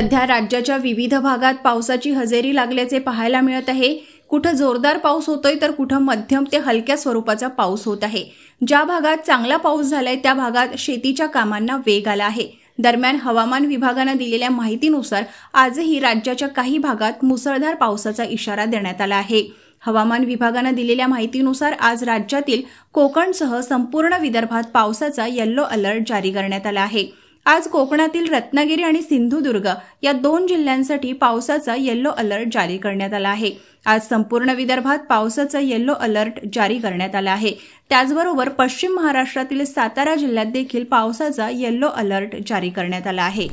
सध्या राज्याच्या विविध भागात पावसाची हजेरी लागल्याचे पाहायला मिळत आहे। कुठं जोरदार पाऊस होतोय तर कुठं मध्यम ते हलक्या स्वरूपाचा पाऊस होत आहे। ज्या भागात चांगला पाऊस झालाय त्या भागात शेतीच्या कामांना वेग आला आहे। दरम्यान हवामान विभागाने दिलेल्या माहितीनुसार आजही राज्याच्या काही भागात मुसळधार पावसाचा इशारा देण्यात आला आहे। हवामान विभागाने दिलेल्या माहितीनुसार आज राज्यातील कोकणसह संपूर्ण विदर्भात पावसाचा येलो अलर्ट जारी करण्यात आला आहे। आज कोकणातील रत्नागिरी आणि सिंधुदुर्ग या 2 जिल्ह्यांसाठी पावसाचा येलो अलर्ट जारी करण्यात आला आहे। आज संपूर्ण विदर्भात पावसाचा येलो अलर्ट जारी करण्यात आला आहे। त्याचबरोबर पश्चिम महाराष्ट्रातील सातारा जिल्ह्यात देखील पावसाचा येलो अलर्ट जारी करण्यात आला आहे।